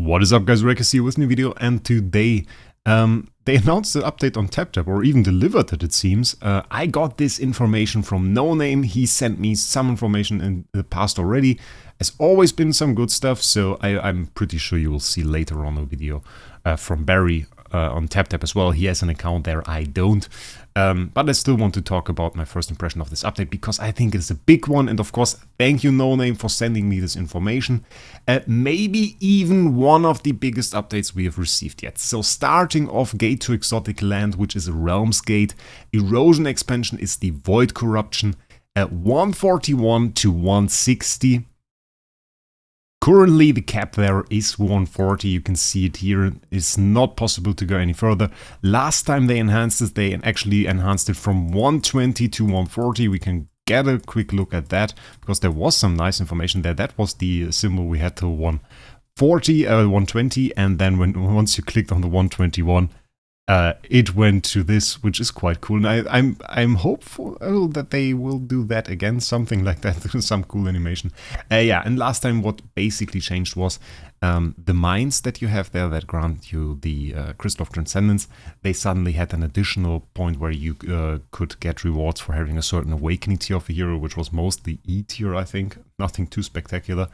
What is up, guys? Wraec here with a new video, and today they announced the update on TapTap, or even delivered it, it seems. I got this information from No Name. He sent me some information in the past already. Has always been some good stuff, so I'm pretty sure you will see later on a video from Barry on TapTap as well. He has an account there, I don't. But I still want to talk about my first impression of this update, because I think it's a big one, and of course, thank you No Name for sending me this information. Maybe even one of the biggest updates we have received yet. So starting off, Gate to Exotic Land, which is a Realmsgate. Erosion expansion is the Void Corruption at 141 to 160. Currently, the cap there is 140, you can see it here. It's not possible to go any further. Last time they enhanced it, they actually enhanced it from 120 to 140. We can get a quick look at that, because there was some nice information there. That was the symbol we had to 120, and then once you clicked on the 121, it went to this, which is quite cool. And I'm hopeful that they will do that again, something like that, some cool animation. Yeah, and last time what basically changed was the mines that you have there that grant you the Crystal of Transcendence. They suddenly had an additional point where you could get rewards for having a certain awakening tier of a hero, which was mostly E tier, I think. Nothing too spectacular.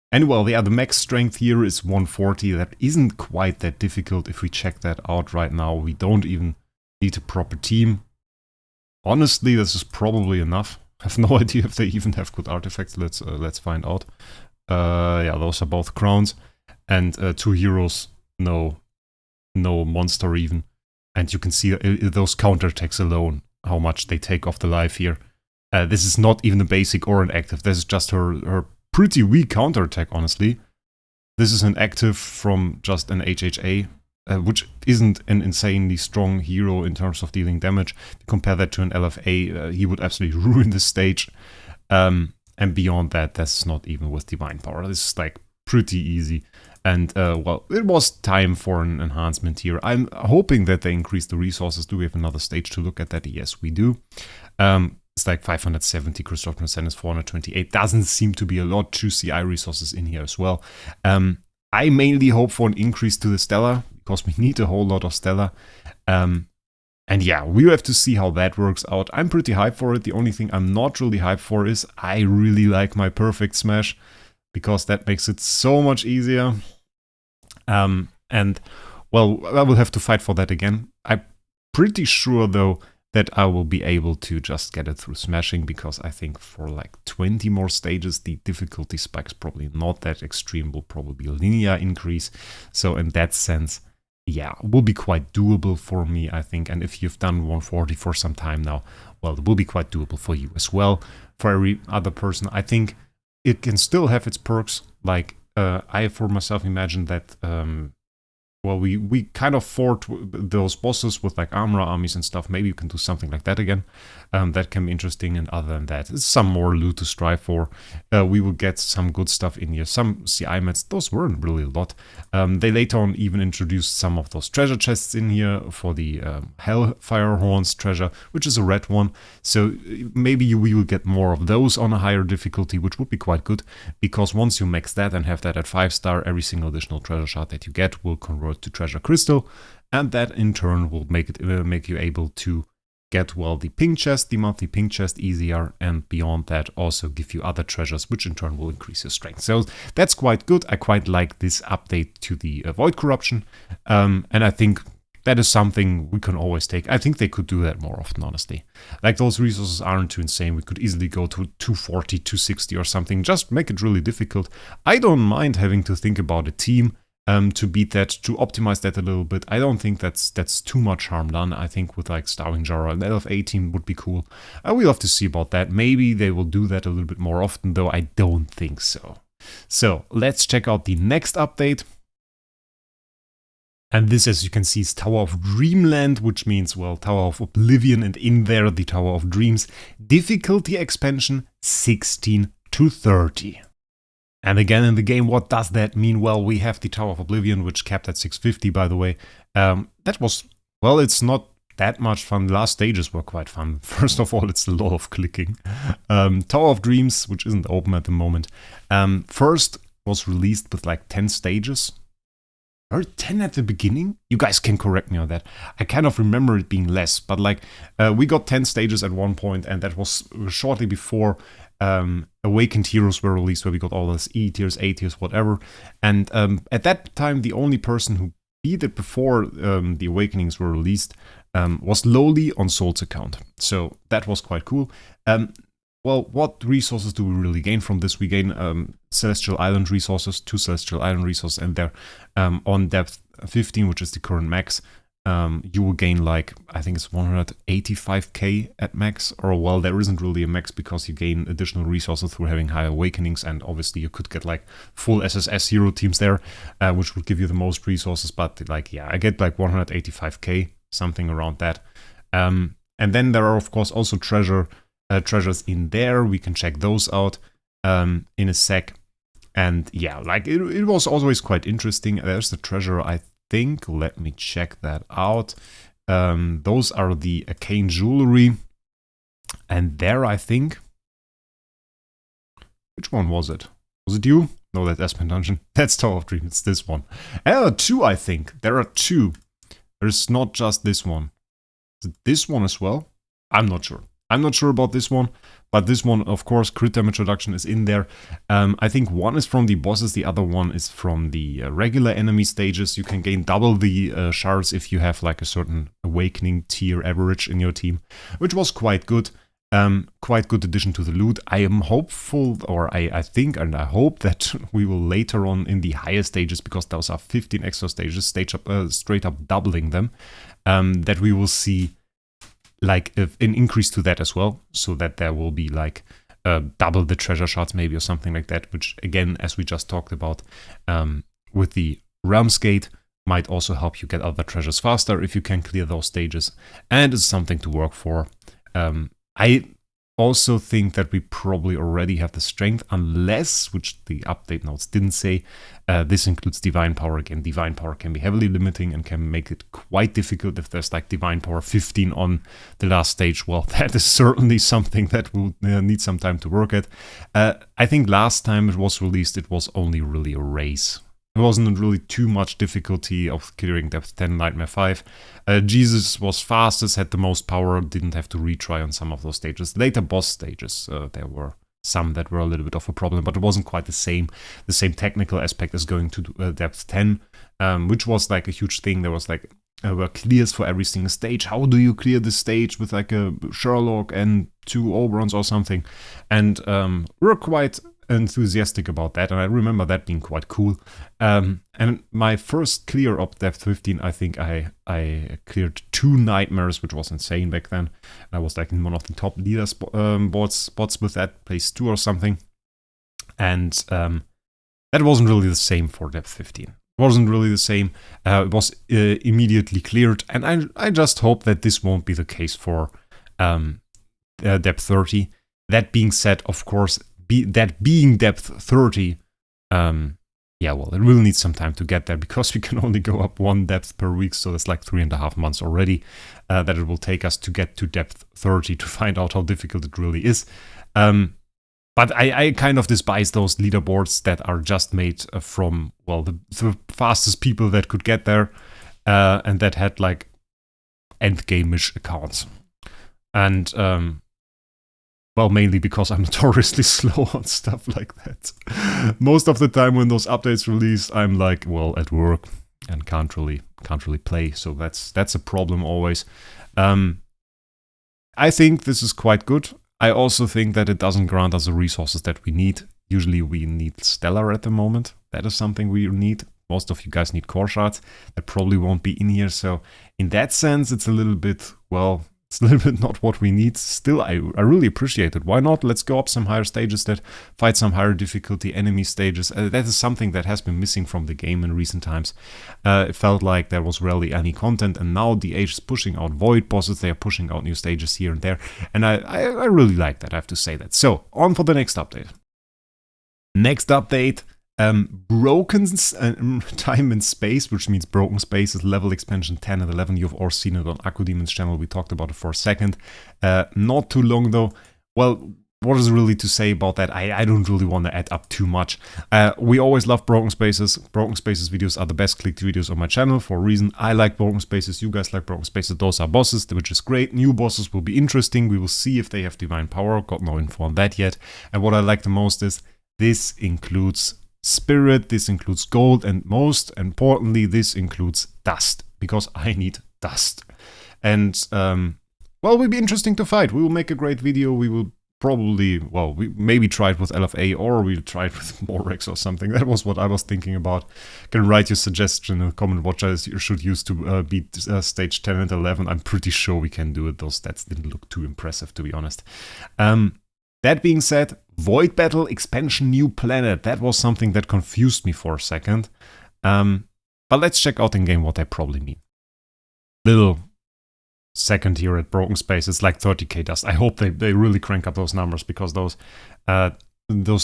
And well, the max strength here is 140. That isn't quite that difficult if we check that out right now. We don't even need a proper team. Honestly, this is probably enough. I have no idea if they even have good artifacts. Let's find out. Yeah, those are both crowns. And 2 heroes, no monster even. And you can see those counterattacks alone, how much they take off the life here. This is not even a basic or an active. This is just her pretty weak counterattack, honestly. This is an active from just an HHA, which isn't an insanely strong hero in terms of dealing damage. If you compare that to an LFA, he would absolutely ruin the stage. And beyond that, that's not even with Divine Power. This is like pretty easy. And well, it was time for an enhancement here. I'm hoping that they increase the resources. Do we have another stage to look at that? Yes, we do. It's like 570 Crystal of Transcendence, 428. Doesn't seem to be a lot. 2 CI resources in here as well. I mainly hope for an increase to the Stellar, because we need a whole lot of Stellar. And yeah, we have to see how that works out. I'm pretty hyped for it. The only thing I'm not really hyped for is I really like my Perfect Smash, because that makes it so much easier. And well, I will have to fight for that again. I'm pretty sure though that I will be able to just get it through smashing, because I think for like 20 more stages, the difficulty spike is probably not that extreme, will probably be a linear increase. So in that sense, yeah, it will be quite doable for me, I think. And if you've done 140 for some time now, well, it will be quite doable for you as well. For every other person, I think it can still have its perks. Like I, for myself, imagine that well, we kind of fought those bosses with like armor armies and stuff. Maybe you can do something like that again. That can be interesting. And other than that, it's some more loot to strive for. We will get some good stuff in here. Some CI mats, those weren't really a lot. They later on even introduced some of those treasure chests in here for the Hellfire Horns treasure, which is a red one. So maybe we will get more of those on a higher difficulty, which would be quite good. Because once you max that and have that at 5-star, every single additional treasure shard that you get will convert to treasure crystal, and that in turn will make you able to get, well, the pink chest, the monthly pink chest easier, and beyond that also give you other treasures, which in turn will increase your strength. So that's quite good. I quite like this update to the Void Corruption, and I think that is something we can always take. I think they could do that more often, honestly. Like, those resources aren't too insane. We could easily go to 240, 260 or something. Just make it really difficult. I don't mind having to think about a team to beat that, to optimize that a little bit. I don't think that's too much harm done. I think with like Starving Jar, an LFA team would be cool. We'll have to see about that. Maybe they will do that a little bit more often, though I don't think so. So let's check out the next update. And this, as you can see, is Tower of Dreamland, which means, well, Tower of Oblivion, and in there the Tower of Dreams. Difficulty expansion 16 to 30. And again, in the game, what does that mean? Well, we have the Tower of Oblivion, which capped at 650, by the way. That was, well, it's not that much fun. The last stages were quite fun. First of all, it's a lot of clicking. Tower of Dreams, which isn't open at the moment. First, was released with like 10 stages. Or 10 at the beginning? You guys can correct me on that. I kind of remember it being less, but like we got 10 stages at one point, and that was shortly before Awakened Heroes were released, where we got all those E tiers, A tiers, whatever. And at that time, the only person who beat it before the Awakenings were released was Lowly on Soul's account. So that was quite cool. Well, what resources do we really gain from this? We gain Celestial Island resources, 2 Celestial Island resources, and they're on depth 15, which is the current max. You will gain like, I think it's 185k at max, or well, there isn't really a max because you gain additional resources through having high awakenings, and obviously you could get like full SSS hero teams there, which would give you the most resources, but like, yeah, I get like 185k, something around that. And then there are of course also treasures in there. We can check those out in a sec. And yeah, like it was always quite interesting. There's the treasure, I think. Let me check that out. Those are the arcane jewelry. And there, I think... Which one was it? Was it you? No, that's Aspen Dungeon. That's Tower of Dream. It's this one. There are 2, I think. There are 2. There's not just this one. Is it this one as well? I'm not sure. I'm not sure about this one, but this one, of course, crit damage reduction is in there. I think one is from the bosses, the other one is from the regular enemy stages. You can gain double the shards if you have like a certain awakening tier average in your team, which was quite good. Quite good addition to the loot. I am hopeful, or I think and I hope that we will later on in the higher stages, because those are 15 extra stages, straight up doubling them, that we will see like an increase to that as well, so that there will be like double the treasure shards maybe or something like that, which again, as we just talked about with the Realmsgate, might also help you get other treasures faster if you can clear those stages, and it's something to work for. I also think that we probably already have the strength, unless, which the update notes didn't say, this includes Divine Power again. Divine Power can be heavily limiting and can make it quite difficult if there's like Divine Power 15 on the last stage. Well, that is certainly something that will need some time to work at. I think last time it was released, it was only really a race. There wasn't really too much difficulty of clearing depth 10 Nightmare 5. Jesus was fastest, had the most power, didn't have to retry on some of those stages. Later boss stages, there were some that were a little bit of a problem, but it wasn't quite the same technical aspect as going to depth 10, which was like a huge thing. There was like were clears for every single stage. How do you clear this stage with like a Sherlock and 2 Oberons or something? And we're quite enthusiastic about that, and I remember that being quite cool. And my first clear of depth 15, I think I cleared 2 nightmares, which was insane back then. I was like in one of the top leader spots with that, place 2 or something. And that wasn't really the same for depth 15. It wasn't really the same. It was immediately cleared, and I just hope that this won't be the case for depth 30. That being said, of course, that being depth 30, yeah, well, it will need some time to get there, because we can only go up 1 depth per week, so that's like 3.5 months already that it will take us to get to depth 30 to find out how difficult it really is. But I kind of despise those leaderboards that are just made from, well, the fastest people that could get there, and that had like endgame-ish accounts. And well, mainly because I'm notoriously slow on stuff like that. Most of the time when those updates release, I'm like, well, at work and can't really play. So that's a problem always. I think this is quite good. I also think that it doesn't grant us the resources that we need. Usually we need Stellar at the moment. That is something we need. Most of you guys need core shards. That probably won't be in here. So in that sense, it's a little bit, well, it's a little bit not what we need. Still, I really appreciate it. Why not? Let's go up some higher stages that fight some higher difficulty enemy stages. That is something that has been missing from the game in recent times. It felt like there was rarely any content, and now the Age is pushing out void bosses. They are pushing out new stages here and there, and I really like that, I have to say that. So, on for the next update. Next update. Broken Time and Space, which means Broken Space, is level expansion 10 and 11. You've all seen it on Akku Demon's channel. We talked about it for a second. Not too long though. Well, what is really to say about that? I don't really want to add up too much. We always love Broken Spaces. Broken Spaces videos are the best clicked videos on my channel for a reason. I like Broken Spaces, you guys like Broken Spaces, those are bosses, which is great. New bosses will be interesting, we will see if they have divine power, got no info on that yet. And what I like the most is, this includes spirit, this includes gold, and most importantly, this includes dust, because I need dust. And, well, it will be interesting to fight. We will make a great video, we will probably, well, we maybe try it with LFA, or we'll try it with Wraec or something. That was what I was thinking about. You can write your suggestion in the comment what I should use to beat stage 10 and 11. I'm pretty sure we can do it. Those stats didn't look too impressive, to be honest. That being said, Void Battle expansion new planet. That was something that confused me for a second. But let's check out in game what they probably mean. Little second here at Broken Space, it's like 30k dust. I hope they really crank up those numbers, because those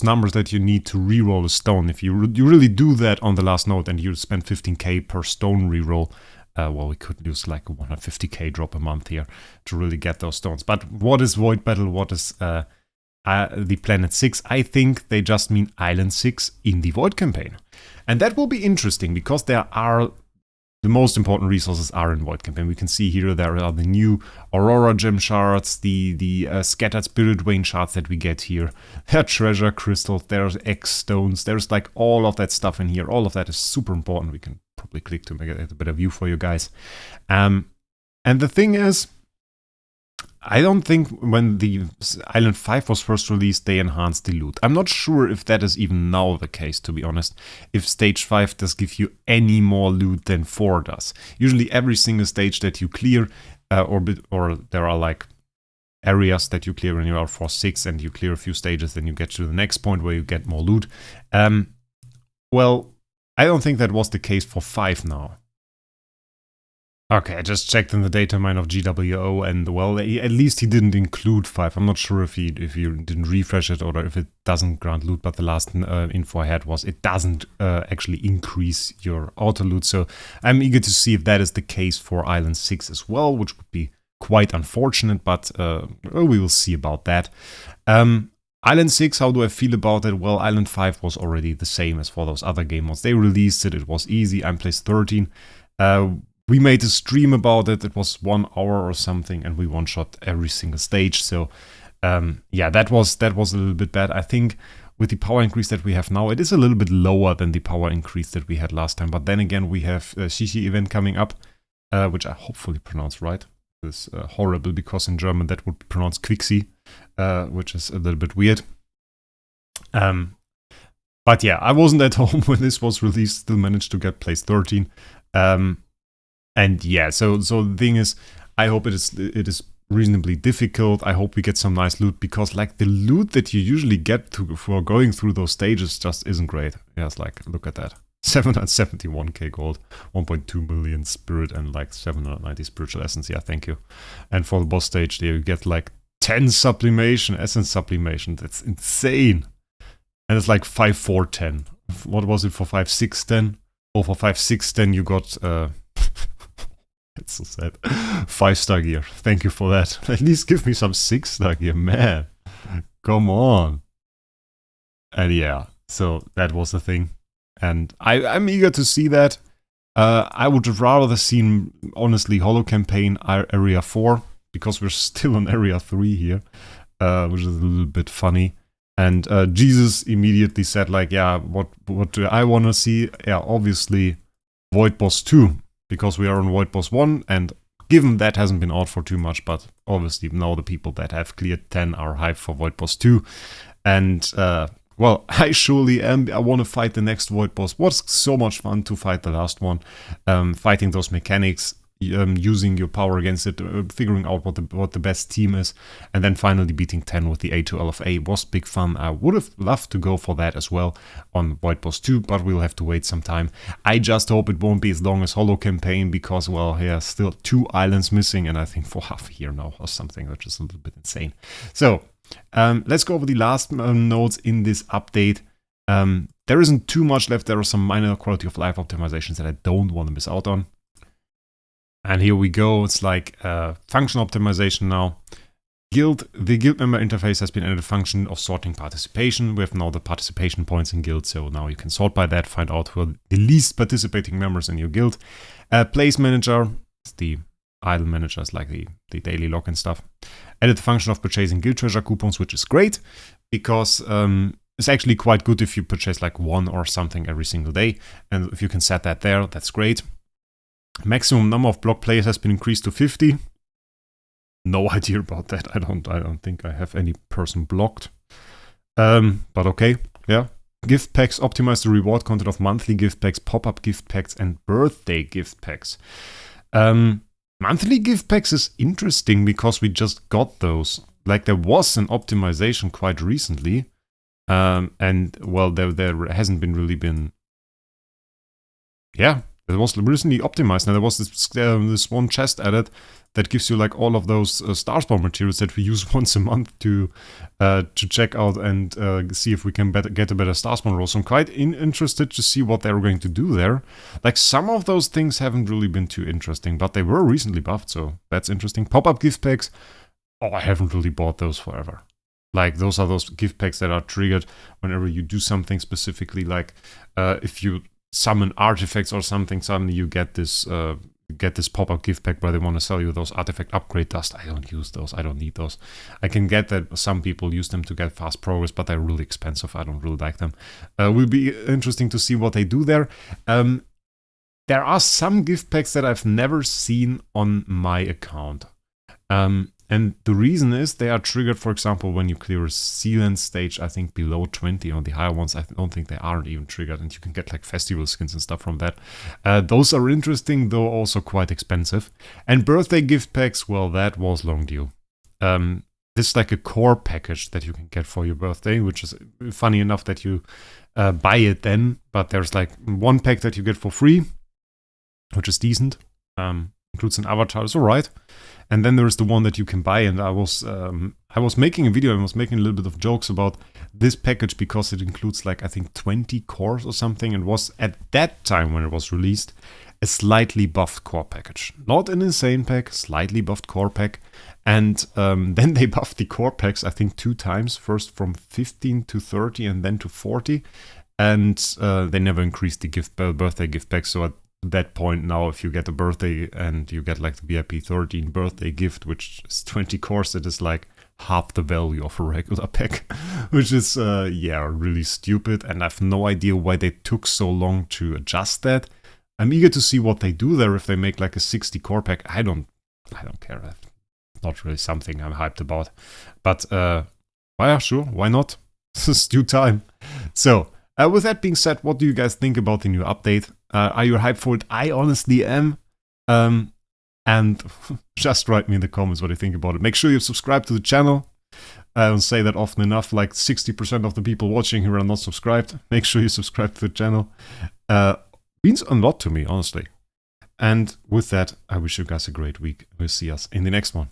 numbers that you need to reroll a stone, if you really do that on the last node and you spend 15k per stone reroll, well, we could use like a 150k drop a month here to really get those stones. But what is Void Battle? What is the Planet 6? I think they just mean Island 6 in the Void campaign. And that will be interesting, because there are the most important resources are in Void campaign. We can see here there are the new Aurora gem shards, the scattered spirit vein shards that we get here. There are treasure crystals, there's X stones, there's like all of that stuff in here. All of that is super important. We can probably click to make it a better view for you guys. And the thing is, I don't think when the Island 5 was first released, they enhanced the loot. I'm not sure if that is even now the case, to be honest. If stage 5 does give you any more loot than 4 does. Usually every single stage that you clear, or there are like areas that you clear when you are for 6 and you clear a few stages, then you get to the next point where you get more loot. Well, I don't think that was the case for 5 now. Okay, I just checked in the data mine of GWO, and well, at least he didn't include 5. I'm not sure if you didn't refresh it or if it doesn't grant loot, but the last info I had was it doesn't actually increase your auto loot. So I'm eager to see if that is the case for Island 6 as well, which would be quite unfortunate, but we will see about that. Island 6, how do I feel about it? Well, Island 5 was already the same as for those other game modes. They released it, it was easy. I'm place 13. We made a stream about it, it was 1 hour or something, and we one-shot every single stage, so yeah, that was a little bit bad. I think with the power increase that we have now, it is a little bit lower than the power increase that we had last time, but then again, we have a Shishi event coming up, which I hopefully pronounced right. It's horrible, because in German that would be pronounced Quixi, which is a little bit weird. But yeah, I wasn't at home when this was released, still managed to get place 13. And yeah, so the thing is, I hope it is reasonably difficult. I hope we get some nice loot, because like the loot that you usually get for going through those stages just isn't great. Yeah, it's like, look at that. 771k gold, 1.2 million spirit, and like 790 spiritual essence. Yeah, thank you. And for the boss stage there, you get like 10 sublimation, essence sublimation. That's insane. And it's like 5, 4, 10. What was it for 5, 6, 10? Oh, for 5, 6, 10 you got... It's so sad. 5-star gear. Thank you for that. At least give me some 6-star gear, man. Come on. And yeah, so that was the thing. And I'm eager to see that. I would have rather seen, honestly, Holo Campaign Area 4, because we're still on Area 3 here, which is a little bit funny. And Jesus immediately said, like, yeah, what do I want to see? Yeah, obviously, Void Boss 2. Because we are on Void Boss 1, and given that hasn't been out for too much, but obviously now the people that have cleared 10 are hyped for Void Boss 2. And, well, I surely am. I want to fight the next Void Boss. Was so much fun to fight the last one. Fighting those mechanics, using your power against it, figuring out what the best team is, and then finally beating 10 with the A2 LFA was big fun. I would have loved to go for that as well on Void Boss 2, but we'll have to wait some time. I just hope it won't be as long as Holo Campaign, because, well, yeah, still 2 islands missing, and I think for half a year now or something, which is a little bit insane. So, let's go over the last nodes in this update. There isn't too much left. There are some minor quality of life optimizations that I don't want to miss out on. And here we go, it's like function optimization now. Guild, the guild member interface has been added a function of sorting participation. We have now the participation points in guild, so now you can sort by that, find out who are the least participating members in your guild. Place manager, the idle managers like the daily login stuff. Added the function of purchasing guild treasure coupons, which is great because it's actually quite good if you purchase like one or something every single day. And if you can set that there, that's great. Maximum number of block players has been increased to 50. No idea about that. I don't think I have any person blocked. But okay, yeah. Gift packs optimize the reward content of monthly gift packs, pop-up gift packs, and birthday gift packs. Monthly gift packs is interesting because we just got those. Like there was an optimization quite recently. And well, there hasn't been really been. Yeah, it was recently optimized. Now there was this one chest added that gives you like all of those Starspawn materials that we use once a month to check out and see if we can get a better Starspawn roll. So I'm quite interested to see what they're going to do there. Like some of those things haven't really been too interesting, but they were recently buffed, so that's interesting. Pop-up gift packs. Oh, I haven't really bought those forever. Like those are those gift packs that are triggered whenever you do something specifically. Like if you summon artifacts or something, suddenly you get this pop-up gift pack where they want to sell you those artifact upgrade dust. I don't use those. I don't need those. I can get that some people use them to get fast progress, but they're really expensive. I don't really like them. Will be interesting to see what they do there. There are some gift packs that I've never seen on my account. And the reason is they are triggered, for example, when you clear a Sealand stage, I think below 20. On the higher ones, I don't think they aren't even triggered, and you can get like festival skins and stuff from that. Those are interesting, though also quite expensive. And birthday gift packs, well, that was long due. This is like a core package that you can get for your birthday, which is funny enough that you buy it then, but there's like one pack that you get for free, which is decent. Includes an avatar, it's alright. And then there's the one that you can buy, and I was making a video and was making a little bit of jokes about this package because it includes like I think 20 cores or something, and was at that time when it was released a slightly buffed core package. Not an insane pack, slightly buffed core pack. And then they buffed the core packs I think 2 times, first from 15 to 30 and then to 40. And they never increased the birthday gift pack, so at that point now, if you get a birthday and you get like the VIP 13 birthday gift, which is 20 cores, it is like half the value of a regular pack, which is yeah, really stupid, and I have no idea why they took so long to adjust that. I'm eager to see what they do there. If they make like a 60 core pack, I don't care. That's not really something I'm hyped about, but yeah, sure, why not? This is due time. So with that being said, what do you guys think about the new update? Are you hyped for it? I honestly am. And just write me in the comments what you think about it. Make sure you subscribe to the channel. I don't say that often enough. Like 60% of the people watching here are not subscribed. Make sure you subscribe to the channel. Means a lot to me, honestly. And with that, I wish you guys a great week. We'll see us in the next one.